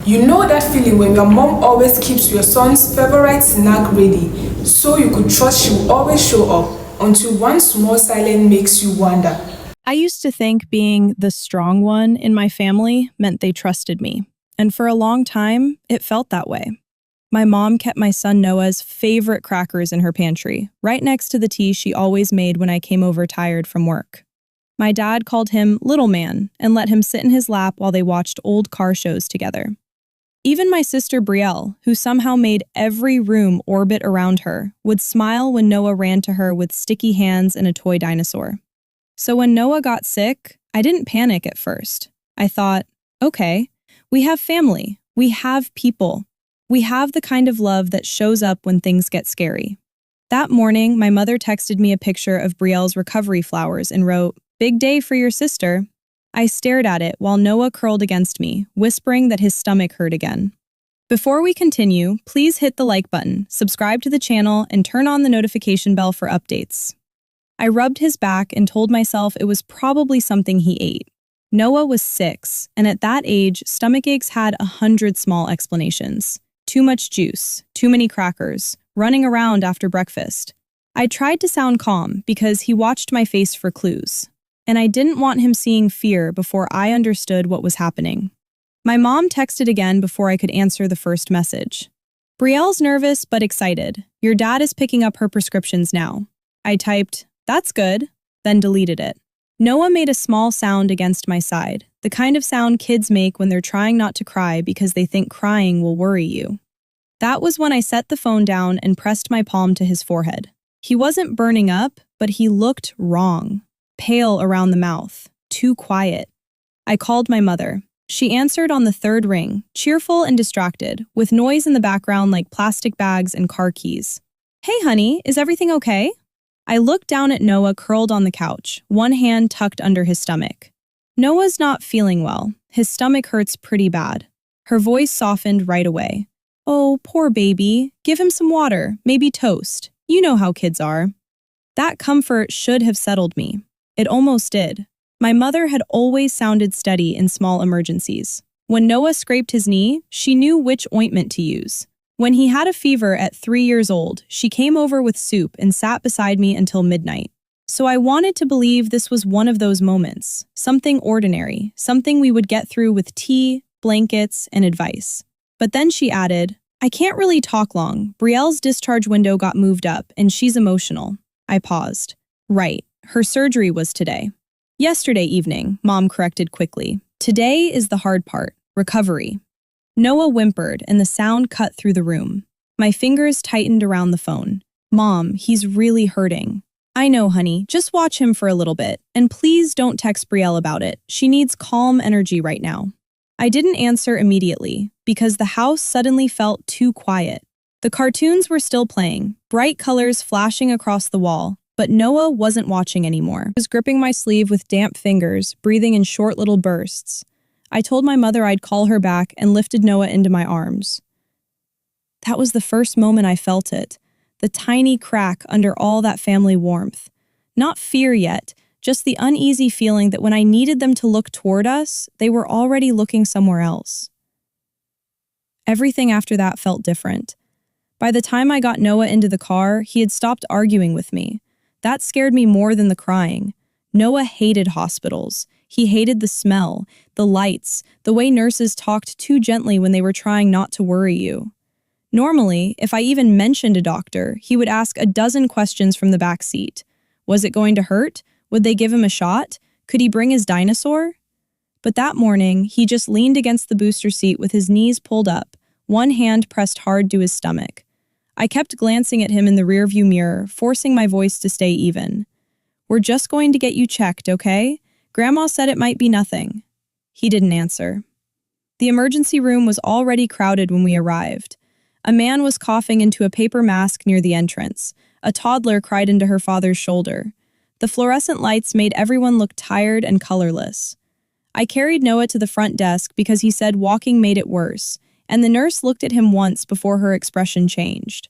You know that feeling when your mom always keeps your son's favorite snack ready, so you could trust she will always show up, until one small silence makes you wonder. I used to think being the strong one in my family meant they trusted me, and for a long time, it felt that way. My mom kept my son Noah's favorite crackers in her pantry, right next to the tea she always made when I came over tired from work. My dad called him Little Man and let him sit in his lap while they watched old car shows together. Even my sister Brielle, who somehow made every room orbit around her, would smile when Noah ran to her with sticky hands and a toy dinosaur. So when Noah got sick, I didn't panic at first. I thought, okay, we have family, we have people, we have the kind of love that shows up when things get scary. That morning, my mother texted me a picture of Brielle's recovery flowers and wrote, "Big day for your sister." I stared at it while Noah curled against me, whispering that his stomach hurt again. Before we continue, please hit the like button, subscribe to the channel, and turn on the notification bell for updates. I rubbed his back and told myself it was probably something he ate. Noah was 6, and at that age, stomach aches had 100 small explanations. Too much juice, too many crackers, running around after breakfast. I tried to sound calm because he watched my face for clues, and I didn't want him seeing fear before I understood what was happening. My mom texted again before I could answer the first message. "Brielle's nervous but excited. Your dad is picking up her prescriptions now." I typed, "That's good," then deleted it. Noah made a small sound against my side, the kind of sound kids make when they're trying not to cry because they think crying will worry you. That was when I set the phone down and pressed my palm to his forehead. He wasn't burning up, but he looked wrong. Pale around the mouth, too quiet. I called my mother. She answered on the third ring, cheerful and distracted, with noise in the background like plastic bags and car keys. "Hey honey, is everything okay?" I looked down at Noah curled on the couch, one hand tucked under his stomach. "Noah's not feeling well. His stomach hurts pretty bad." Her voice softened right away. "Oh, poor baby. Give him some water, maybe toast. You know how kids are." That comfort should have settled me. It almost did. My mother had always sounded steady in small emergencies. When Noah scraped his knee, she knew which ointment to use. When he had a fever at 3 years old, she came over with soup and sat beside me until midnight. So I wanted to believe this was one of those moments, something ordinary, something we would get through with tea, blankets, and advice. But then she added, "I can't really talk long. Brielle's discharge window got moved up, and she's emotional." I paused. "Right. Her surgery was today." "Yesterday evening," Mom corrected quickly. "Today is the hard part, recovery." Noah whimpered, and the sound cut through the room. My fingers tightened around the phone. "Mom, he's really hurting." "I know, honey. Just watch him for a little bit. And please don't text Brielle about it. She needs calm energy right now." I didn't answer immediately, because the house suddenly felt too quiet. The cartoons were still playing, bright colors flashing across the wall, but Noah wasn't watching anymore. He was gripping my sleeve with damp fingers, breathing in short little bursts. I told my mother I'd call her back and lifted Noah into my arms. That was the first moment I felt it, the tiny crack under all that family warmth. Not fear yet, just the uneasy feeling that when I needed them to look toward us, they were already looking somewhere else. Everything after that felt different. By the time I got Noah into the car, he had stopped arguing with me. That scared me more than the crying. Noah hated hospitals. He hated the smell, the lights, the way nurses talked too gently when they were trying not to worry you. Normally, if I even mentioned a doctor, he would ask a dozen questions from the back seat. Was it going to hurt? Would they give him a shot? Could he bring his dinosaur? But that morning, he just leaned against the booster seat with his knees pulled up, one hand pressed hard to his stomach. I kept glancing at him in the rearview mirror, forcing my voice to stay even. "We're just going to get you checked, okay? Grandma said it might be nothing." He didn't answer. The emergency room was already crowded when we arrived. A man was coughing into a paper mask near the entrance. A toddler cried into her father's shoulder. The fluorescent lights made everyone look tired and colorless. I carried Noah to the front desk because he said walking made it worse, and the nurse looked at him once before her expression changed.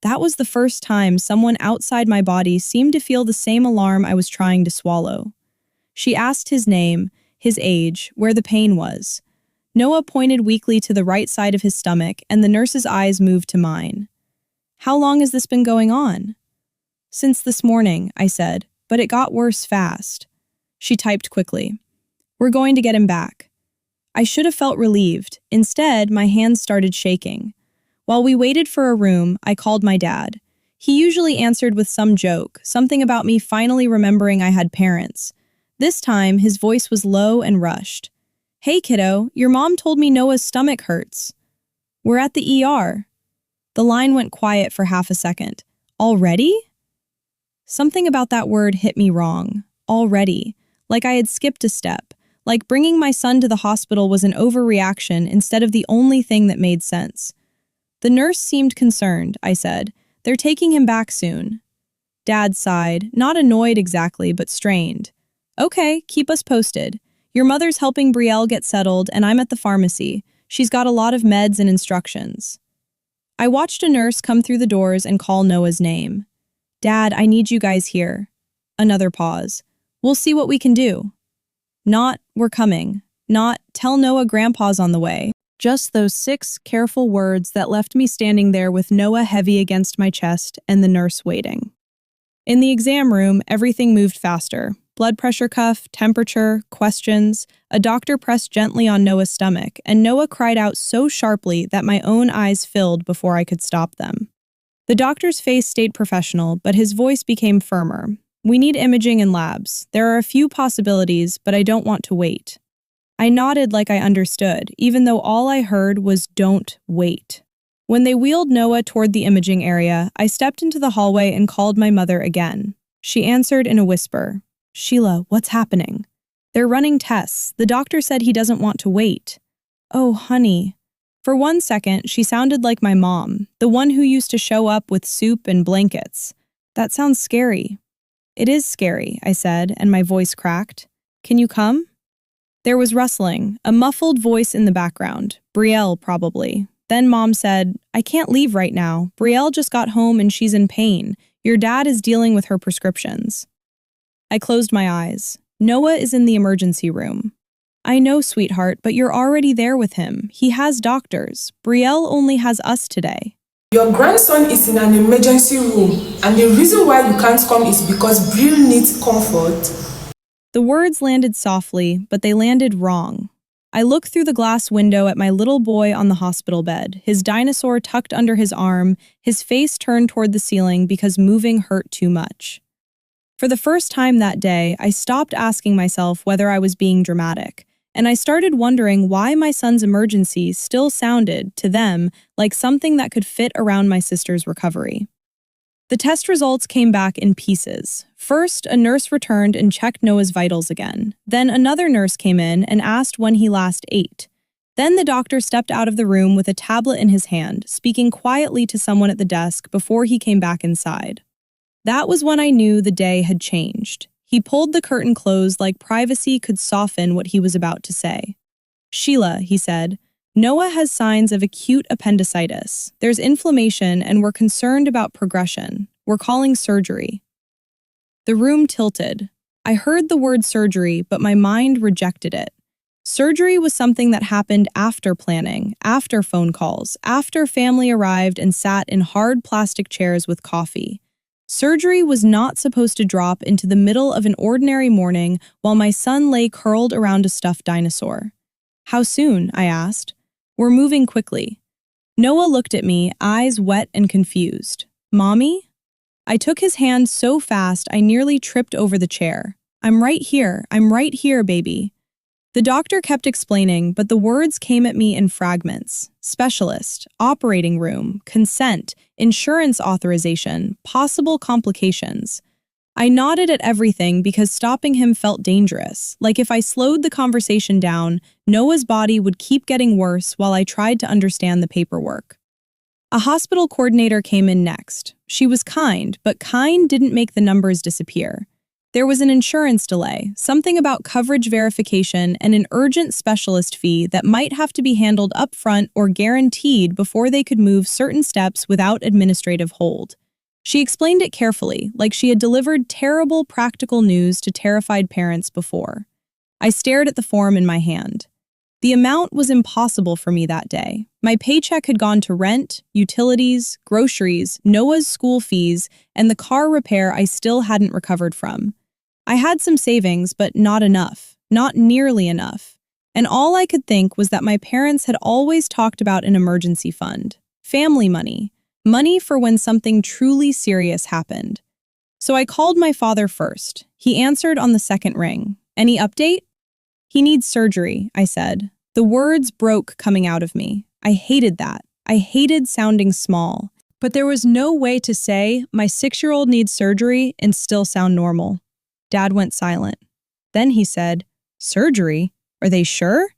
That was the first time someone outside my body seemed to feel the same alarm I was trying to swallow. She asked his name, his age, where the pain was. Noah pointed weakly to the right side of his stomach, and the nurse's eyes moved to mine. How long has this been going on? Since this morning, I said, but it got worse fast. She typed quickly. We're going to get him back. I should have felt relieved. Instead, my hands started shaking. While we waited for a room, I called my dad. He usually answered with some joke, something about me finally remembering I had parents. This time, his voice was low and rushed. Hey kiddo, your mom told me Noah's stomach hurts. We're at the ER. The line went quiet for half a second. Already? Something about that word hit me wrong. Already. Like I had skipped a step. Like bringing my son to the hospital was an overreaction instead of the only thing that made sense. The nurse seemed concerned, I said. They're taking him back soon. Dad sighed, not annoyed exactly, but strained. Okay, keep us posted. Your mother's helping Brielle get settled, and I'm at the pharmacy. She's got a lot of meds and instructions. I watched a nurse come through the doors and call Noah's name. Dad, I need you guys here. Another pause. We'll see what we can do. Not, we're coming. Not, tell Noah Grandpa's on the way. Just those 6 careful words that left me standing there with Noah heavy against my chest and the nurse waiting. In the exam room, everything moved faster. Blood pressure cuff, temperature, questions. A doctor pressed gently on Noah's stomach, and Noah cried out so sharply that my own eyes filled before I could stop them. The doctor's face stayed professional, but his voice became firmer. We need imaging and labs. There are a few possibilities, but I don't want to wait. I nodded like I understood, even though all I heard was don't wait. When they wheeled Noah toward the imaging area, I stepped into the hallway and called my mother again. She answered in a whisper. Shiela, what's happening? They're running tests. The doctor said he doesn't want to wait. Oh, honey. For one second, she sounded like my mom, the one who used to show up with soup and blankets. That sounds scary. It is scary, I said, and my voice cracked. Can you come? There was rustling, a muffled voice in the background. Brielle, probably. Then Mom said, I can't leave right now. Brielle just got home and she's in pain. Your dad is dealing with her prescriptions. I closed my eyes. Noah is in the emergency room. I know, sweetheart, but you're already there with him. He has doctors. Brielle only has us today. Your grandson is in an emergency room, and the reason why you can't come is because Brielle needs comfort. The words landed softly, but they landed wrong. I looked through the glass window at my little boy on the hospital bed, his dinosaur tucked under his arm, his face turned toward the ceiling because moving hurt too much. For the first time that day, I stopped asking myself whether I was being dramatic, and I started wondering why my son's emergency still sounded, to them, like something that could fit around my sister's recovery. The test results came back in pieces. First, a nurse returned and checked Noah's vitals again. Then another nurse came in and asked when he last ate. Then the doctor stepped out of the room with a tablet in his hand, speaking quietly to someone at the desk before he came back inside. That was when I knew the day had changed. He pulled the curtain closed like privacy could soften what he was about to say. Shiela, he said, Noah has signs of acute appendicitis. There's inflammation and we're concerned about progression. We're calling surgery. The room tilted. I heard the word surgery, but my mind rejected it. Surgery was something that happened after planning, after phone calls, after family arrived and sat in hard plastic chairs with coffee. Surgery was not supposed to drop into the middle of an ordinary morning while my son lay curled around a stuffed dinosaur. How soon? I asked. We're moving quickly. Noah looked at me, eyes wet and confused. Mommy? I took his hand so fast I nearly tripped over the chair. I'm right here, baby. The doctor kept explaining, but the words came at me in fragments. Specialist, operating room, consent, insurance authorization, possible complications. I nodded at everything because stopping him felt dangerous, like if I slowed the conversation down, Noah's body would keep getting worse while I tried to understand the paperwork. A hospital coordinator came in next. She was kind, but kind didn't make the numbers disappear. There was an insurance delay, something about coverage verification, and an urgent specialist fee that might have to be handled upfront or guaranteed before they could move certain steps without administrative hold. She explained it carefully, like she had delivered terrible practical news to terrified parents before. I stared at the form in my hand. The amount was impossible for me that day. My paycheck had gone to rent, utilities, groceries, Noah's school fees, and the car repair I still hadn't recovered from. I had some savings, but not enough, not nearly enough. And all I could think was that my parents had always talked about an emergency fund, family money, money for when something truly serious happened. So I called my father first. He answered on the second ring. Any update? He needs surgery, I said. The words broke coming out of me. I hated that. I hated sounding small. But there was no way to say, my 6-year-old needs surgery and still sound normal. Dad went silent. Then he said, surgery? Are they sure?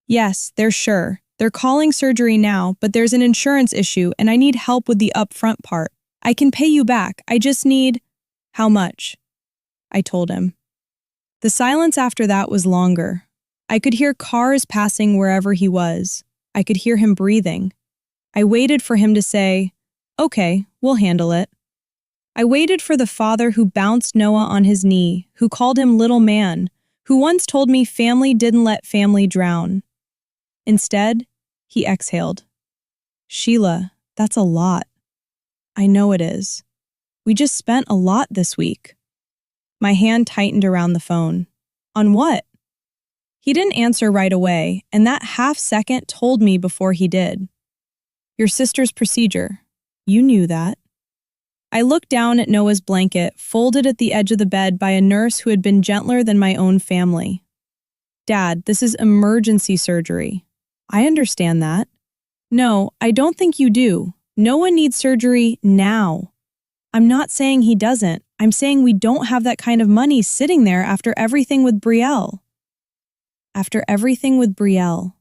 Yes, they're sure. They're calling surgery now, but there's an insurance issue and I need help with the upfront part. I can pay you back. I just need… How much? I told him. The silence after that was longer. I could hear cars passing wherever he was. I could hear him breathing. I waited for him to say, okay, we'll handle it. I waited for the father who bounced Noah on his knee, who called him little man, who once told me family didn't let family drown. Instead, he exhaled. Shiela, that's a lot. I know it is. We just spent a lot this week. My hand tightened around the phone. On what? He didn't answer right away, and that half second told me before he did. Your sister's procedure. You knew that. I looked down at Noah's blanket, folded at the edge of the bed by a nurse who had been gentler than my own family. Dad, this is emergency surgery. I understand that. No, I don't think you do. Noah needs surgery now. I'm not saying he doesn't. I'm saying we don't have that kind of money sitting there after everything with Brielle. After everything with Brielle.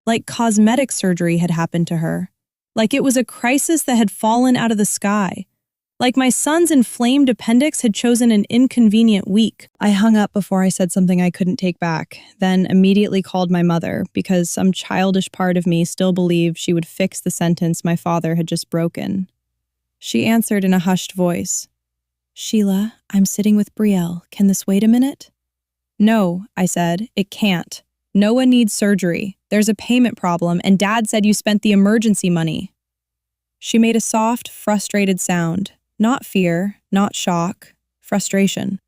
Like cosmetic surgery had happened to her. Like it was a crisis that had fallen out of the sky. Like my son's inflamed appendix had chosen an inconvenient week. I hung up before I said something I couldn't take back, then immediately called my mother because some childish part of me still believed she would fix the sentence my father had just broken. She answered in a hushed voice. Shiela, I'm sitting with Brielle. Can this wait a minute? No, I said, it can't. Noah needs surgery. There's a payment problem, and Dad said you spent the emergency money. She made a soft, frustrated sound. Not fear, not shock, frustration.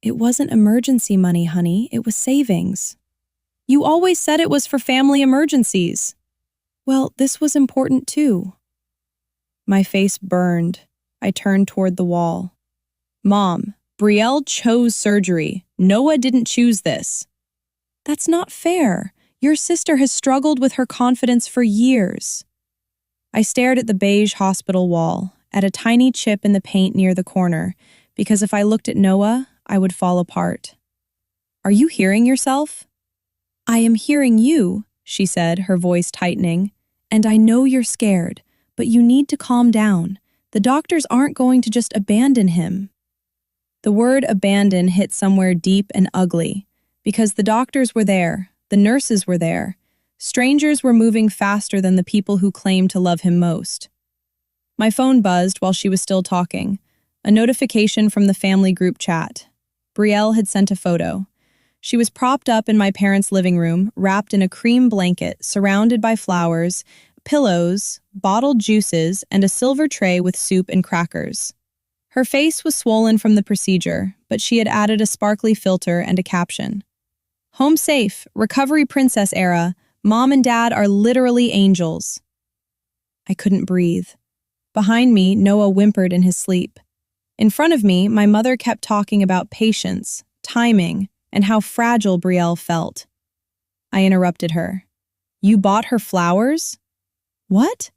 It wasn't emergency money, honey. It was savings. You always said it was for family emergencies. Well, this was important too. My face burned. I turned toward the wall. Mom, Brielle chose surgery. Noah didn't choose this. That's not fair. Your sister has struggled with her confidence for years. I stared at the beige hospital wall, at a tiny chip in the paint near the corner, because if I looked at Noah, I would fall apart. Are you hearing yourself? I am hearing you, she said, her voice tightening. And I know you're scared, but you need to calm down. The doctors aren't going to just abandon him. The word abandon hit somewhere deep and ugly, because the doctors were there, the nurses were there. Strangers were moving faster than the people who claimed to love him most. My phone buzzed while she was still talking. A notification from the family group chat. Brielle had sent a photo. She was propped up in my parents' living room, wrapped in a cream blanket, surrounded by flowers, pillows, bottled juices, and a silver tray with soup and crackers. Her face was swollen from the procedure, but she had added a sparkly filter and a caption. Home safe, recovery princess era. Mom and Dad are literally angels. I couldn't breathe. Behind me, Noah whimpered in his sleep. In front of me, my mother kept talking about patience, timing, and how fragile Brielle felt. I interrupted her. You bought her flowers? What?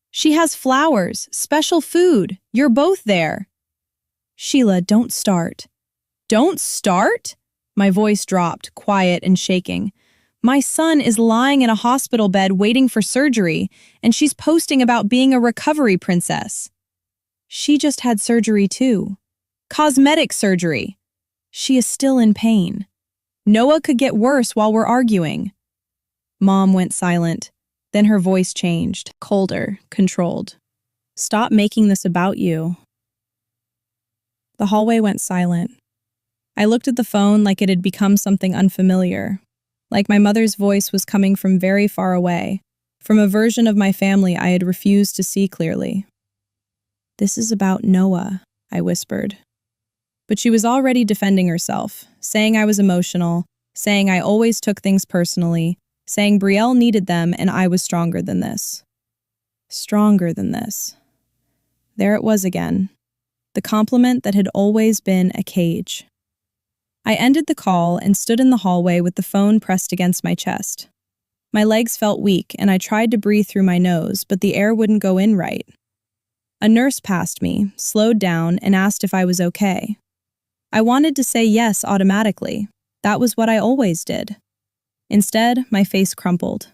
She has flowers, special food. You're both there. Shiela, don't start. Don't start? My voice dropped, quiet and shaking. My son is lying in a hospital bed waiting for surgery, and she's posting about being a recovery princess. She just had surgery too. Cosmetic surgery. She is still in pain. Noah could get worse while we're arguing. Mom went silent. Then her voice changed, colder, controlled. Stop making this about you. The hallway went silent. I looked at the phone like it had become something unfamiliar. like my mother's voice was coming from very far away, from a version of my family I had refused to see clearly. "This is about Noah," I whispered. But she was already defending herself, saying I was emotional, saying I always took things personally, saying Brielle needed them and I was stronger than this. Stronger than this. There it was again. The compliment that had always been a cage. I ended the call and stood in the hallway with the phone pressed against my chest. My legs felt weak and I tried to breathe through my nose, but the air wouldn't go in right. A nurse passed me, slowed down, and asked if I was okay. I wanted to say yes automatically. That was what I always did. Instead, my face crumpled.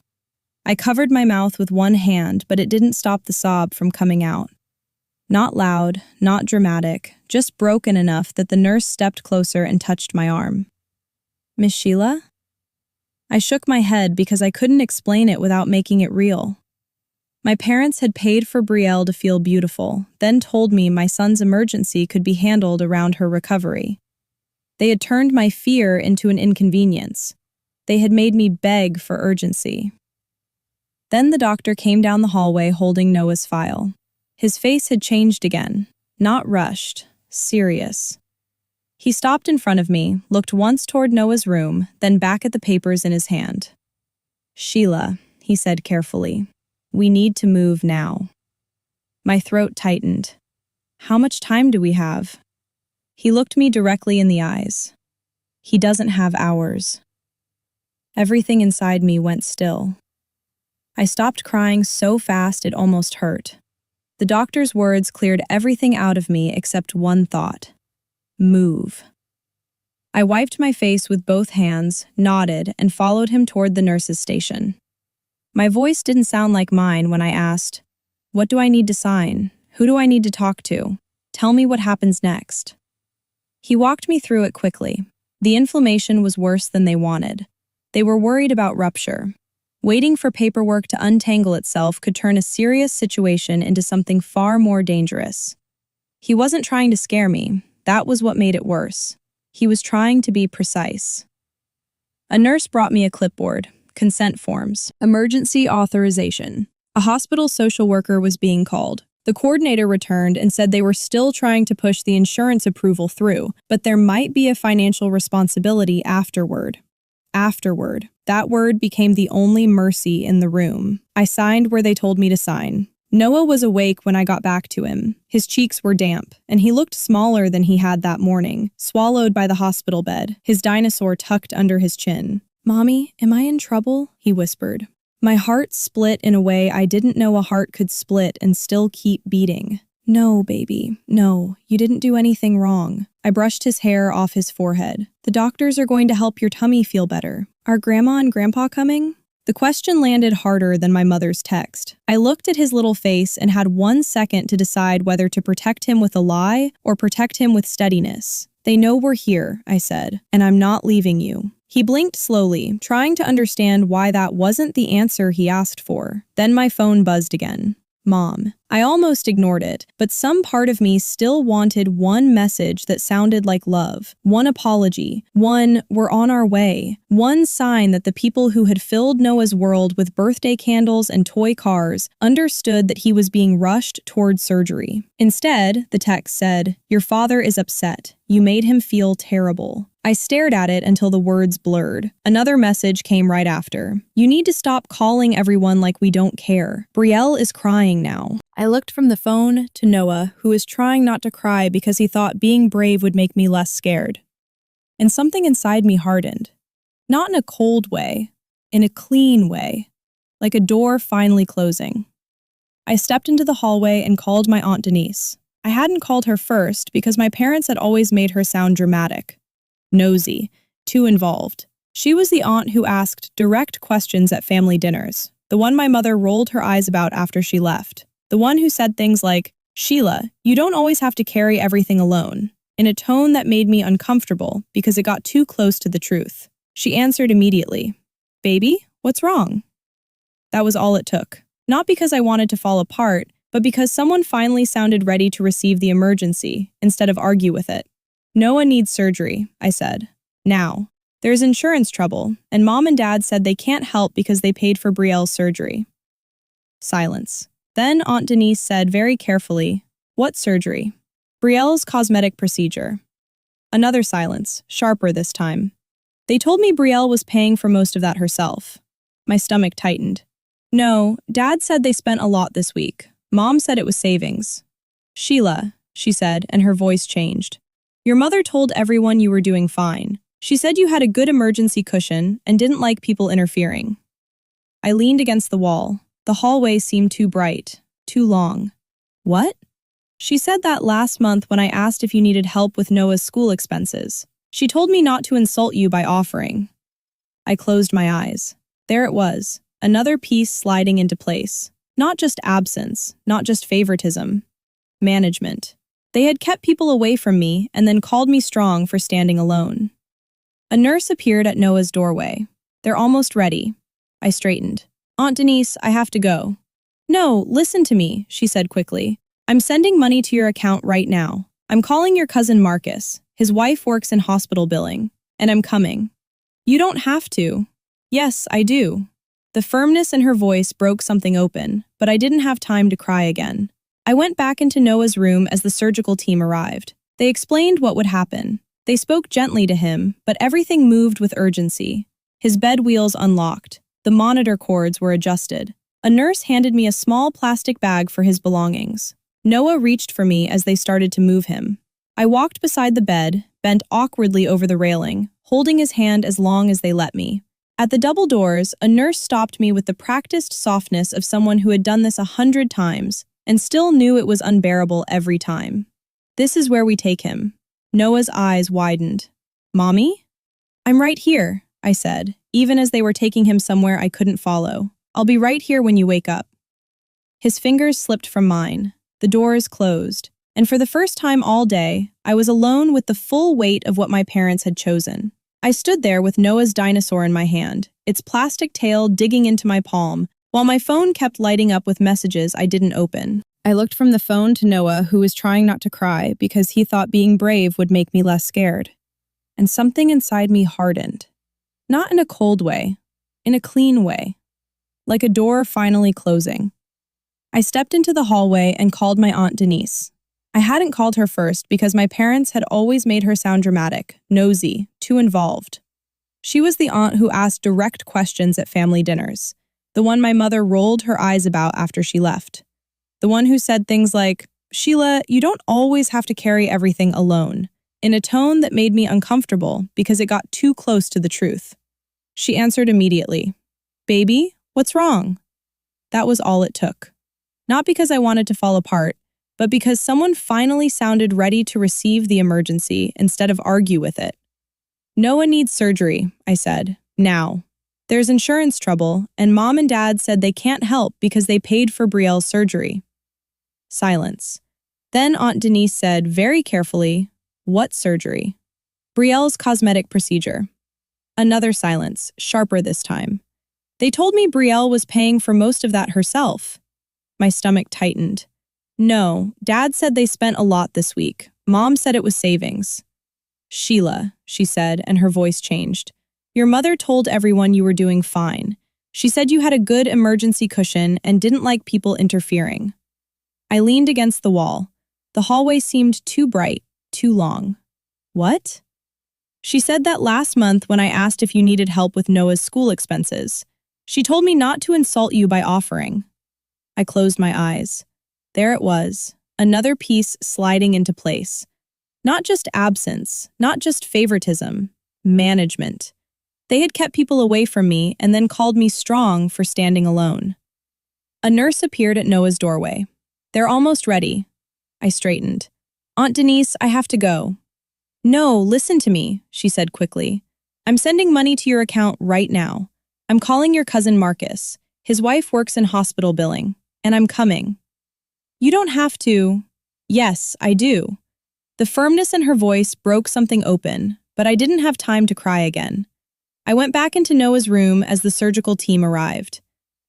I covered my mouth with one hand, but it didn't stop the sob from coming out. Not loud, not dramatic, just broken enough that the nurse stepped closer and touched my arm. "Miss Shiela?" I shook my head because I couldn't explain it without making it real. My parents had paid for Brielle to feel beautiful, then told me my son's emergency could be handled around her recovery. They had turned my fear into an inconvenience. They had made me beg for urgency. Then the doctor came down the hallway holding Noah's file. His face had changed again, not rushed, serious. He stopped in front of me, looked once toward Noah's room, then back at the papers in his hand. "Shiela," he said carefully, "we need to move now." My throat tightened. "How much time do we have?" He looked me directly in the eyes. "He doesn't have hours." Everything inside me went still. I stopped crying so fast it almost hurt. The doctor's words cleared everything out of me except one thought. Move. I wiped my face with both hands, nodded, and followed him toward the nurse's station. My voice didn't sound like mine when I asked, "What do I need to sign? Who do I need to talk to? Tell me what happens next." He walked me through it quickly. The inflammation was worse than they wanted. They were worried about rupture. Waiting for paperwork to untangle itself could turn a serious situation into something far more dangerous. He wasn't trying to scare me. That was what made it worse. He was trying to be precise. A nurse brought me a clipboard, consent forms, emergency authorization. A hospital social worker was being called. The coordinator returned and said they were still trying to push the insurance approval through, but there might be a financial responsibility afterward. Afterward. That word became the only mercy in the room. I signed where they told me to sign. Noah was awake when I got back to him. His cheeks were damp, and he looked smaller than he had that morning, swallowed by the hospital bed, his dinosaur tucked under his chin. "Mommy, am I in trouble?" he whispered. My heart split in a way I didn't know a heart could split and still keep beating. "No, baby, no, you didn't do anything wrong." I brushed his hair off his forehead. "The doctors are going to help your tummy feel better. Are Grandma and Grandpa coming?" The question landed harder than my mother's text. I looked at his little face and had 1 second to decide whether to protect him with a lie or protect him with steadiness. "They know we're here," I said, "and I'm not leaving you." He blinked slowly, trying to understand why that wasn't the answer he asked for. Then my phone buzzed again. Mom. I almost ignored it, but some part of me still wanted one message that sounded like love, one apology, one "we're on our way," one sign that the people who had filled Noah's world with birthday candles and toy cars understood that he was being rushed toward surgery. Instead, the text said, "Your father is upset. You made him feel terrible." I stared at it until the words blurred. Another message came right after. "You need to stop calling everyone like we don't care. Brielle is crying now." I looked from the phone to Noah, who was trying not to cry because he thought being brave would make me less scared. And something inside me hardened. Not in a cold way, in a clean way, like a door finally closing. I stepped into the hallway and called my Aunt Denise. I hadn't called her first because my parents had always made her sound dramatic. Nosy, too involved. She was the aunt who asked direct questions at family dinners, the one my mother rolled her eyes about after she left, the one who said things like, "Shiela, you don't always have to carry everything alone," in a tone that made me uncomfortable because it got too close to the truth. She answered immediately, "Baby, what's wrong?" That was all it took. Not because I wanted to fall apart, but because someone finally sounded ready to receive the emergency instead of argue with it. "Noah needs surgery," I said. "Now." There's insurance trouble, and Mom and Dad said they can't help because they paid for Brielle's surgery. Silence. Then Aunt Denise said very carefully, "What surgery?" "Brielle's cosmetic procedure." Another silence, sharper this time. "They told me Brielle was paying for most of that herself." My stomach tightened. "No, Dad said they spent a lot this week. Mom said it was savings." "Shiela," she said, and her voice changed. "Your mother told everyone you were doing fine. She said you had a good emergency cushion and didn't like people interfering." I leaned against the wall. The hallway seemed too bright, too long. "What?" "She said that last month when I asked if you needed help with Noah's school expenses. She told me not to insult you by offering." I closed my eyes. There it was, another piece sliding into place. Not just absence, not just favoritism. Management. They had kept people away from me and then called me strong for standing alone. A nurse appeared at Noah's doorway. "They're almost ready." I straightened. "Aunt Denise, I have to go." "No, listen to me," she said quickly. "I'm sending money to your account right now. I'm calling your cousin Marcus. His wife works in hospital billing. And I'm coming." "You don't have to." "Yes, I do." The firmness in her voice broke something open, but I didn't have time to cry again. I went back into Noah's room as the surgical team arrived. They explained what would happen. They spoke gently to him, but everything moved with urgency. His bed wheels unlocked. The monitor cords were adjusted. A nurse handed me a small plastic bag for his belongings. Noah reached for me as they started to move him. I walked beside the bed, bent awkwardly over the railing, holding his hand as long as they let me. At the double doors, a nurse stopped me with the practiced softness of someone who had done this 100 times and still knew it was unbearable every time. "This is where we take him." Noah's eyes widened. "Mommy?" "I'm right here," I said, even as they were taking him somewhere I couldn't follow. "I'll be right here when you wake up." His fingers slipped from mine. The doors closed. And for the first time all day, I was alone with the full weight of what my parents had chosen. I stood there with Noah's dinosaur in my hand, its plastic tail digging into my palm, while my phone kept lighting up with messages I didn't open. I looked from the phone to Noah, who was trying not to cry because he thought being brave would make me less scared. And something inside me hardened. Not in a cold way, in a clean way. Like a door finally closing. I stepped into the hallway and called my Aunt Denise. I hadn't called her first because my parents had always made her sound dramatic, nosy, too involved. She was the aunt who asked direct questions at family dinners, the one my mother rolled her eyes about after she left. The one who said things like, "Shiela, you don't always have to carry everything alone," in a tone that made me uncomfortable because it got too close to the truth. She answered immediately, "Baby, what's wrong?" That was all it took. Not because I wanted to fall apart, but because someone finally sounded ready to receive the emergency instead of argue with it. "Noah needs surgery," I said, "now. There's insurance trouble, and Mom and Dad said they can't help because they paid for Brielle's surgery." Silence. Then Aunt Denise said very carefully, "What surgery?" "Brielle's cosmetic procedure." Another silence, sharper this time. "They told me Brielle was paying for most of that herself." My stomach tightened. "No, Dad said they spent a lot this week. Mom said it was savings." "Shiela," she said, and her voice changed. "Your mother told everyone you were doing fine. She said you had a good emergency cushion and didn't like people interfering." I leaned against the wall. The hallway seemed too bright, too long. "What?" "She said that last month when I asked if you needed help with Noah's school expenses. She told me not to insult you by offering." I closed my eyes. There it was, another piece sliding into place. Not just absence, not just favoritism, management. They had kept people away from me and then called me strong for standing alone. A nurse appeared at Noah's doorway. "They're almost ready." I straightened. "Aunt Denise, I have to go." "No, listen to me," she said quickly. "I'm sending money to your account right now. I'm calling your cousin Marcus. His wife works in hospital billing. And I'm coming." "You don't have to." "Yes, I do." The firmness in her voice broke something open, but I didn't have time to cry again. I went back into Noah's room as the surgical team arrived.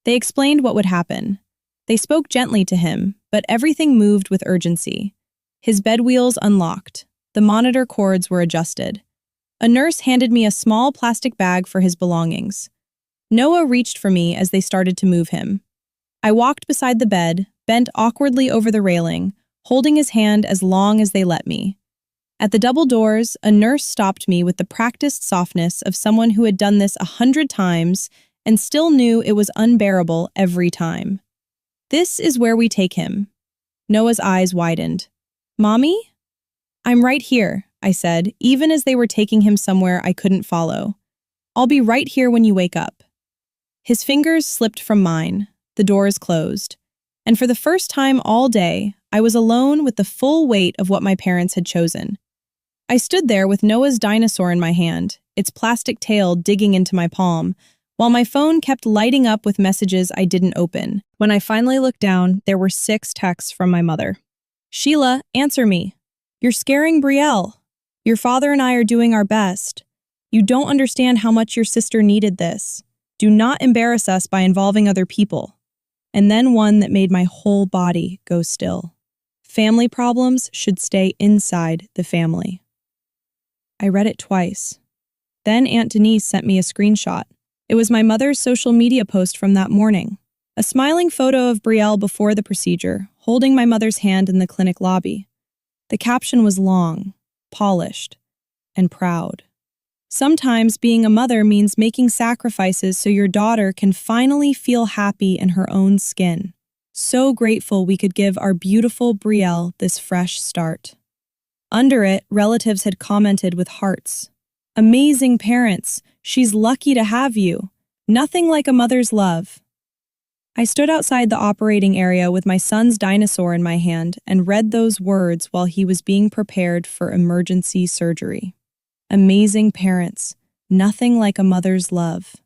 They explained what would happen. They spoke gently to him, but everything moved with urgency. His bed wheels unlocked. The monitor cords were adjusted. A nurse handed me a small plastic bag for his belongings. Noah reached for me as they started to move him. I walked beside the bed, bent awkwardly over the railing, holding his hand as long as they let me. At the double doors, a nurse stopped me with the practiced softness of someone who had done this 100 times and still knew it was unbearable every time. "This is where we take him." Noah's eyes widened. "Mommy?" "I'm right here," I said, even as they were taking him somewhere I couldn't follow. "I'll be right here when you wake up." His fingers slipped from mine. The doors closed. And for the first time all day, I was alone with the full weight of what my parents had chosen. I stood there with Noah's dinosaur in my hand, its plastic tail digging into my palm, while my phone kept lighting up with messages I didn't open. When I finally looked down, there were 6 texts from my mother. "Sheila, answer me. You're scaring Brielle. Your father and I are doing our best. You don't understand how much your sister needed this. Do not embarrass us by involving other people." And then one that made my whole body go still. "Family problems should stay inside the family." I read it twice. Then Aunt Denise sent me a screenshot. It was my mother's social media post from that morning. A smiling photo of Brielle before the procedure, holding my mother's hand in the clinic lobby. The caption was long, polished, and proud. "Sometimes being a mother means making sacrifices so your daughter can finally feel happy in her own skin. So grateful we could give our beautiful Brielle this fresh start." Under it, relatives had commented with hearts. "Amazing parents. She's lucky to have you. Nothing like a mother's love." I stood outside the operating area with my son's dinosaur in my hand and read those words while he was being prepared for emergency surgery. Amazing parents. Nothing like a mother's love.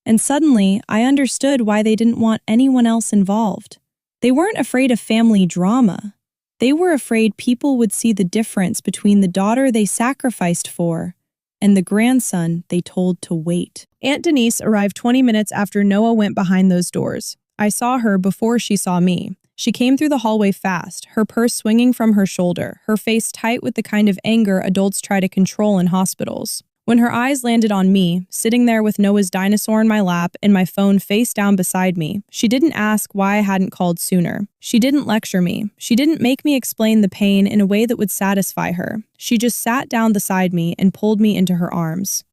And suddenly, I understood why they didn't want anyone else involved. They weren't afraid of family drama. They were afraid people would see the difference between the daughter they sacrificed for and the grandson they told to wait. Aunt Denise arrived 20 minutes after Noah went behind those doors. I saw her before she saw me. She came through the hallway fast, her purse swinging from her shoulder, her face tight with the kind of anger adults try to control in hospitals. When her eyes landed on me, sitting there with Noah's dinosaur in my lap and my phone face down beside me, she didn't ask why I hadn't called sooner. She didn't lecture me. She didn't make me explain the pain in a way that would satisfy her. She just sat down beside me and pulled me into her arms.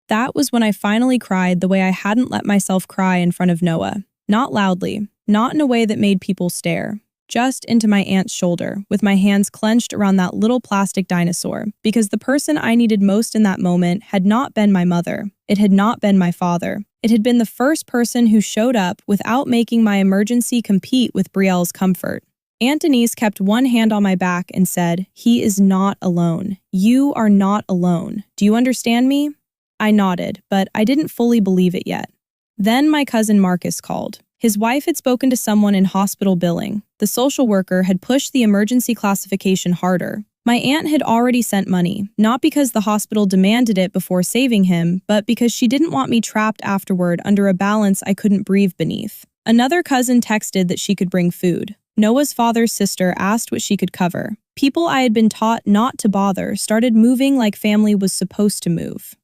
That was when I finally cried the way I hadn't let myself cry in front of Noah. Not loudly, not in a way that made people stare. Just into my aunt's shoulder, with my hands clenched around that little plastic dinosaur, because the person I needed most in that moment had not been my mother. It had not been my father. It had been the first person who showed up without making my emergency compete with Brielle's comfort. Aunt Denise kept one hand on my back and said, "He is not alone. You are not alone. Do you understand me?" I nodded, but I didn't fully believe it yet. Then my cousin Marcus called. His wife had spoken to someone in hospital billing. The social worker had pushed the emergency classification harder. My aunt had already sent money, not because the hospital demanded it before saving him, but because she didn't want me trapped afterward under a balance I couldn't breathe beneath. Another cousin texted that she could bring food. Noah's father's sister asked what she could cover. People I had been taught not to bother started moving like family was supposed to move.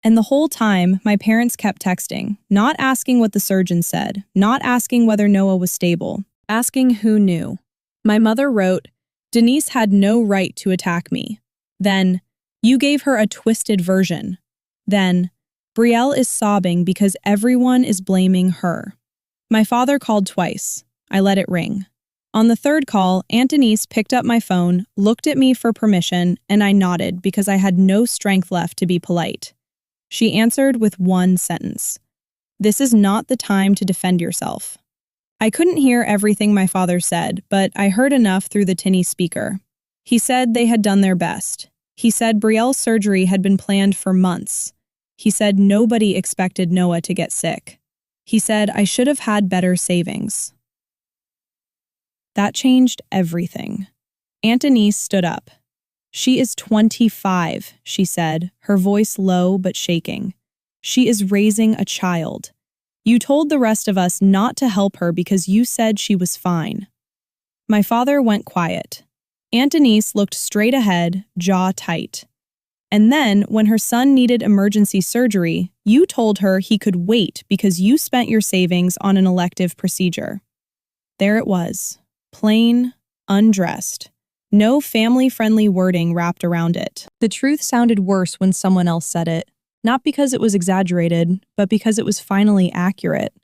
And the whole time, my parents kept texting, not asking what the surgeon said, not asking whether Noah was stable, asking who knew. My mother wrote, "Denise had no right to attack me." Then, "You gave her a twisted version." Then, "Brielle is sobbing because everyone is blaming her." My father called twice. I let it ring. On the third call, Aunt Denise picked up my phone, looked at me for permission, and I nodded because I had no strength left to be polite. She answered with one sentence. "This is not the time to defend yourself." I couldn't hear everything my father said, but I heard enough through the tinny speaker. He said they had done their best. He said Brielle's surgery had been planned for months. He said nobody expected Noah to get sick. He said I should have had better savings. That changed everything. Aunt Denise stood up. "She is 25, she said, her voice low but shaking. "She is raising a child. You told the rest of us not to help her because you said she was fine." My father went quiet. Aunt Denise looked straight ahead, jaw tight. And then, when her son needed emergency surgery, you told her he could wait because you spent your savings on an elective procedure. There it was, plain, undressed. No family-friendly wording wrapped around it. The truth sounded worse when someone else said it. Not because it was exaggerated, but because it was finally accurate.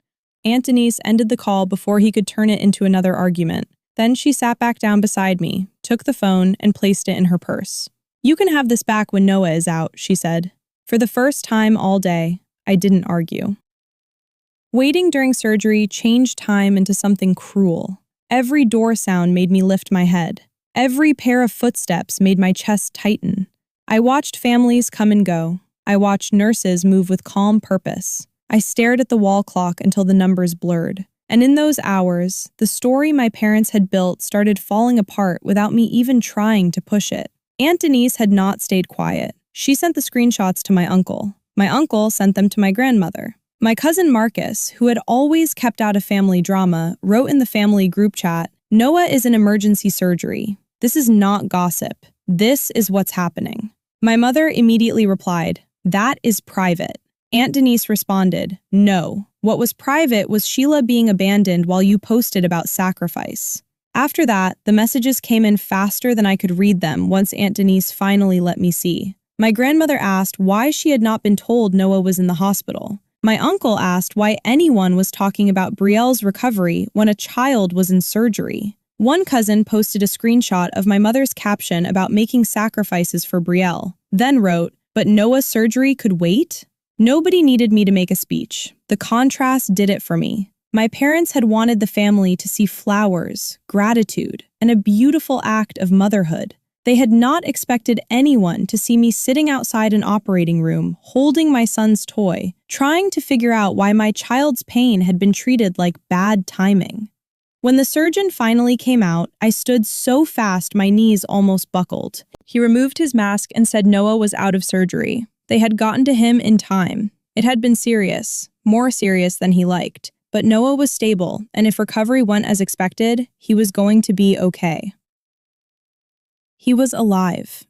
Aunt Denise ended the call before he could turn it into another argument. Then she sat back down beside me, took the phone, and placed it in her purse. "You can have this back when Noah is out," she said. For the first time all day, I didn't argue. Waiting during surgery changed time into something cruel. Every door sound made me lift my head. Every pair of footsteps made my chest tighten. I watched families come and go. I watched nurses move with calm purpose. I stared at the wall clock until the numbers blurred. And in those hours, the story my parents had built started falling apart without me even trying to push it. Aunt Denise had not stayed quiet. She sent the screenshots to my uncle. My uncle sent them to my grandmother. My cousin Marcus, who had always kept out of family drama, wrote in the family group chat, "Noah is in emergency surgery. This is not gossip. This is what's happening." My mother immediately replied, "That is private." Aunt Denise responded, "No. What was private was Shiela being abandoned while you posted about sacrifice." After that, the messages came in faster than I could read them once Aunt Denise finally let me see. My grandmother asked why she had not been told Noah was in the hospital. My uncle asked why anyone was talking about Brielle's recovery when a child was in surgery. One cousin posted a screenshot of my mother's caption about making sacrifices for Brielle, then wrote, "But Noah's surgery could wait?" Nobody needed me to make a speech. The contrast did it for me. My parents had wanted the family to see flowers, gratitude, and a beautiful act of motherhood. They had not expected anyone to see me sitting outside an operating room, holding my son's toy, trying to figure out why my child's pain had been treated like bad timing. When the surgeon finally came out, I stood so fast my knees almost buckled. He removed his mask and said Noah was out of surgery. They had gotten to him in time. It had been serious, more serious than he liked. But Noah was stable, and if recovery went as expected, he was going to be okay. He was alive.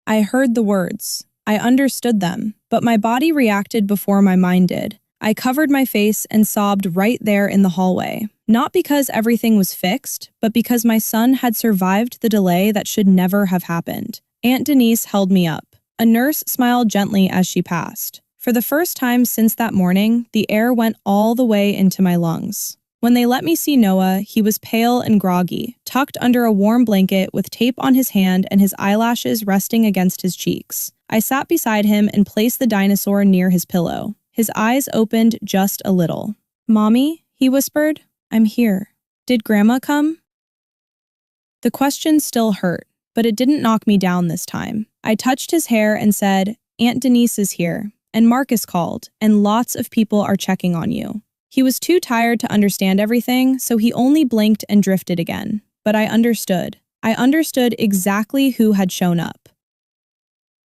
I heard the words. I understood them, but my body reacted before my mind did. I covered my face and sobbed right there in the hallway. Not because everything was fixed, but because my son had survived the delay that should never have happened. Aunt Denise held me up. A nurse smiled gently as she passed. For the first time since that morning, the air went all the way into my lungs. When they let me see Noah, he was pale and groggy, tucked under a warm blanket with tape on his hand and his eyelashes resting against his cheeks. I sat beside him and placed the dinosaur near his pillow. His eyes opened just a little. "Mommy," he whispered, "I'm here. Did Grandma come?" The question still hurt, but it didn't knock me down this time. I touched his hair and said, "Aunt Denise is here. And Marcus called, and lots of people are checking on you." He was too tired to understand everything, so he only blinked and drifted again. But I understood. I understood exactly who had shown up.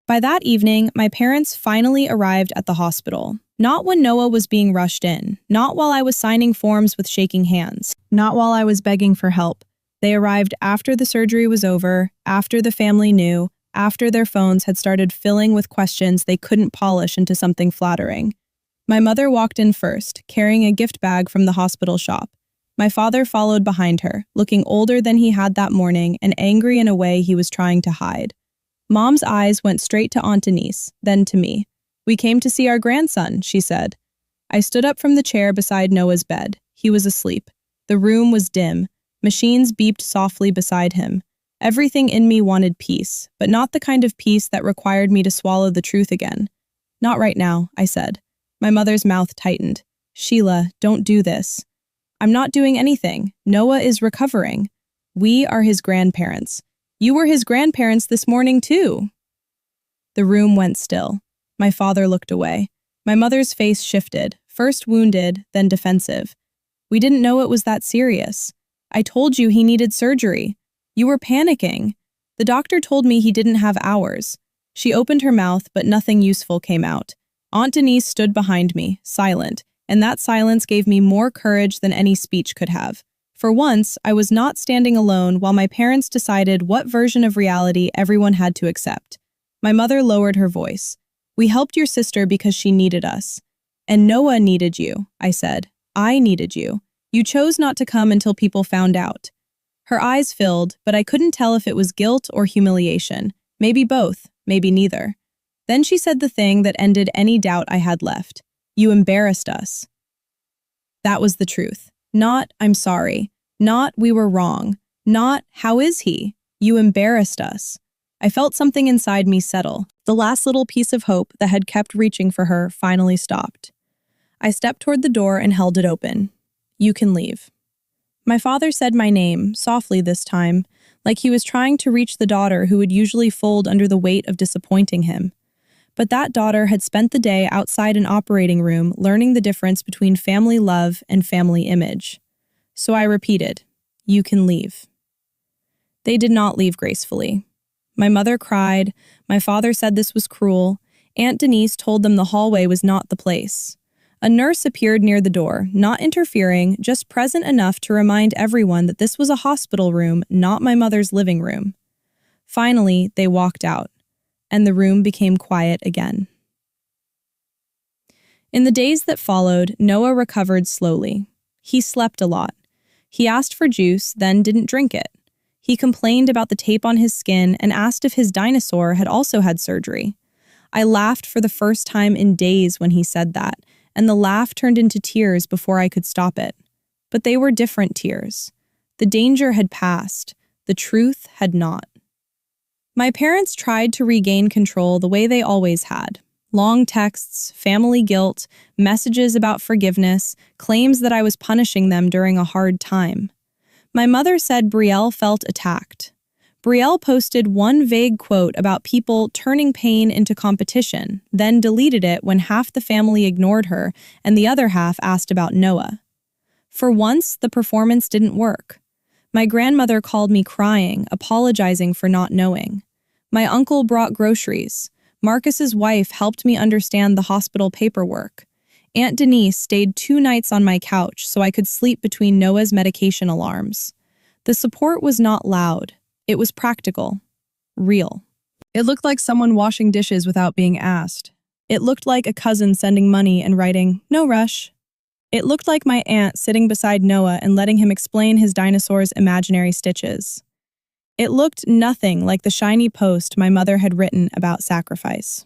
By that evening, my parents finally arrived at the hospital. Not when Noah was being rushed in, not while I was signing forms with shaking hands, not while I was begging for help. They arrived after the surgery was over, after the family knew, after their phones had started filling with questions they couldn't polish into something flattering. My mother walked in first, carrying a gift bag from the hospital shop. My father followed behind her, looking older than he had that morning and angry in a way he was trying to hide. Mom's eyes went straight to Aunt Denise, then to me. "We came to see our grandson," she said. I stood up from the chair beside Noah's bed. He was asleep. The room was dim. Machines beeped softly beside him. Everything in me wanted peace, but not the kind of peace that required me to swallow the truth again. "Not right now," I said. My mother's mouth tightened. "Shiela, don't do this." "I'm not doing anything. Noah is recovering. We are his grandparents. You were his grandparents this morning, too." The room went still. My father looked away. My mother's face shifted, first wounded, then defensive. "We didn't know it was that serious. I told you he needed surgery. You were panicking. The doctor told me he didn't have hours." She opened her mouth, but nothing useful came out. Aunt Denise stood behind me, silent, and that silence gave me more courage than any speech could have. For once, I was not standing alone while my parents decided what version of reality everyone had to accept. My mother lowered her voice. We helped your sister because she needed us. And Noah needed you, I said. I needed you. You chose not to come until people found out. Her eyes filled, but I couldn't tell if it was guilt or humiliation. Maybe both, maybe neither. Then she said the thing that ended any doubt I had left. You embarrassed us. That was the truth. Not, I'm sorry. Not, we were wrong. Not, how is he? You embarrassed us. I felt something inside me settle. The last little piece of hope that had kept reaching for her finally stopped. I stepped toward the door and held it open. You can leave. My father said my name, softly this time, like he was trying to reach the daughter who would usually fold under the weight of disappointing him. But that daughter had spent the day outside an operating room learning the difference between family love and family image. So I repeated, you can leave. They did not leave gracefully. My mother cried, my father said this was cruel, Aunt Denise told them the hallway was not the place. A nurse appeared near the door, not interfering, just present enough to remind everyone that this was a hospital room, not my mother's living room. Finally, they walked out, and the room became quiet again. In the days that followed, Noah recovered slowly. He slept a lot. He asked for juice, then didn't drink it. He complained about the tape on his skin and asked if his dinosaur had also had surgery. I laughed for the first time in days when he said that, and the laugh turned into tears before I could stop it. But they were different tears. The danger had passed. The truth had not. My parents tried to regain control the way they always had. Long texts, family guilt, messages about forgiveness, claims that I was punishing them during a hard time. My mother said Brielle felt attacked. Brielle posted one vague quote about people turning pain into competition, then deleted it when half the family ignored her and the other half asked about Noah. For once, the performance didn't work. My grandmother called me crying, apologizing for not knowing. My uncle brought groceries. Marcus's wife helped me understand the hospital paperwork. Aunt Denise stayed 2 nights on my couch so I could sleep between Noah's medication alarms. The support was not loud. It was practical, real. It looked like someone washing dishes without being asked. It looked like a cousin sending money and writing, "No rush." It looked like my aunt sitting beside Noah and letting him explain his dinosaur's imaginary stitches. It looked nothing like the shiny post my mother had written about sacrifice.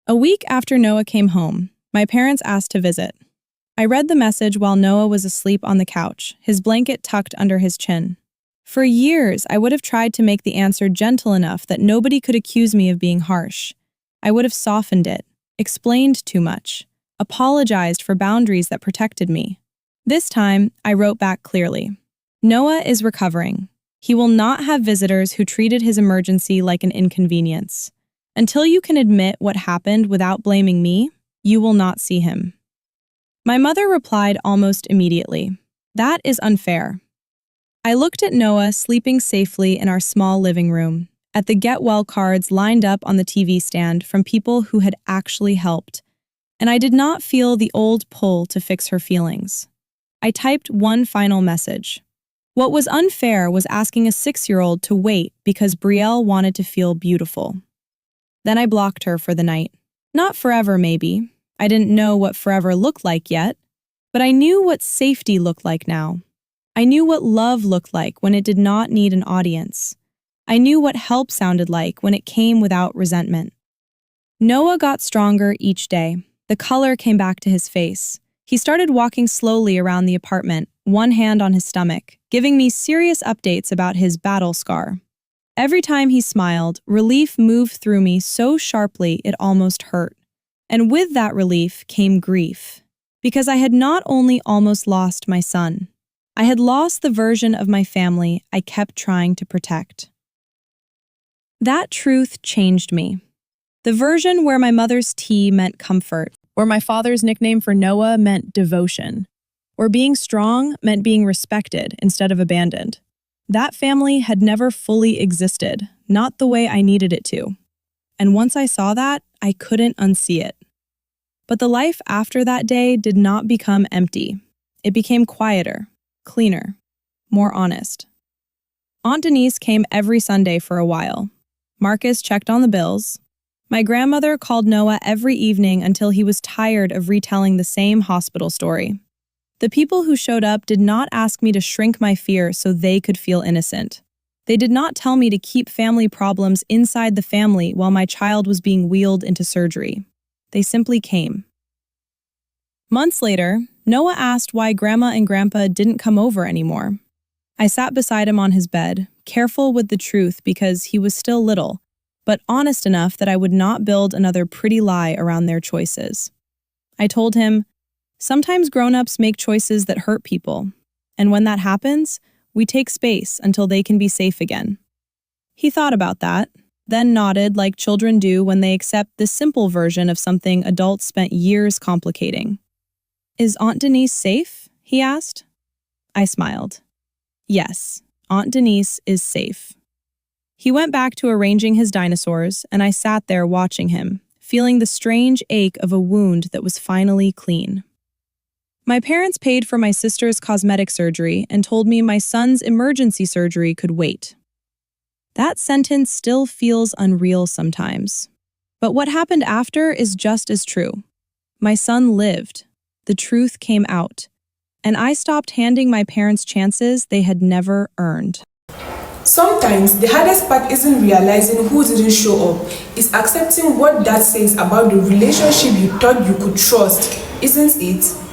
A week after Noah came home, my parents asked to visit. I read the message while Noah was asleep on the couch, his blanket tucked under his chin. For years, I would have tried to make the answer gentle enough that nobody could accuse me of being harsh. I would have softened it, explained too much, apologized for boundaries that protected me. This time, I wrote back clearly. Noah is recovering. He will not have visitors who treated his emergency like an inconvenience. Until you can admit what happened without blaming me, you will not see him. My mother replied almost immediately. That is unfair. I looked at Noah sleeping safely in our small living room, at the get well cards lined up on the TV stand from people who had actually helped, and I did not feel the old pull to fix her feelings. I typed one final message. What was unfair was asking a 6-year-old to wait because Brielle wanted to feel beautiful. Then I blocked her for the night. Not forever, maybe. I didn't know what forever looked like yet, but I knew what safety looked like now. I knew what love looked like when it did not need an audience. I knew what help sounded like when it came without resentment. Noah got stronger each day. The color came back to his face. He started walking slowly around the apartment, one hand on his stomach, giving me serious updates about his battle scar. Every time he smiled, relief moved through me so sharply it almost hurt. And with that relief came grief, because I had not only almost lost my son, I had lost the version of my family I kept trying to protect. That truth changed me. The version where my mother's tea meant comfort, where my father's nickname for Noah meant devotion, where being strong meant being respected instead of abandoned. That family had never fully existed, not the way I needed it to. And once I saw that, I couldn't unsee it. But the life after that day did not become empty. It became quieter, cleaner, more honest. Aunt Denise came every Sunday for a while. Marcus checked on the bills. My grandmother called Noah every evening until he was tired of retelling the same hospital story. The people who showed up did not ask me to shrink my fear so they could feel innocent. They did not tell me to keep family problems inside the family while my child was being wheeled into surgery. They simply came. Months later, Noah asked why Grandma and Grandpa didn't come over anymore. I sat beside him on his bed, careful with the truth because he was still little, but honest enough that I would not build another pretty lie around their choices. I told him, sometimes grown-ups make choices that hurt people, and when that happens, we take space until they can be safe again. He thought about that, then nodded like children do when they accept the simple version of something adults spent years complicating. Is Aunt Denise safe? He asked. I smiled. Yes, Aunt Denise is safe. He went back to arranging his dinosaurs, and I sat there watching him, feeling the strange ache of a wound that was finally clean. My parents paid for my sister's cosmetic surgery and told me my son's emergency surgery could wait. That sentence still feels unreal sometimes. But what happened after is just as true. My son lived. The truth came out. And I stopped handing my parents chances they had never earned. Sometimes the hardest part isn't realizing who didn't show up, it's accepting what that says about the relationship you thought you could trust, isn't it?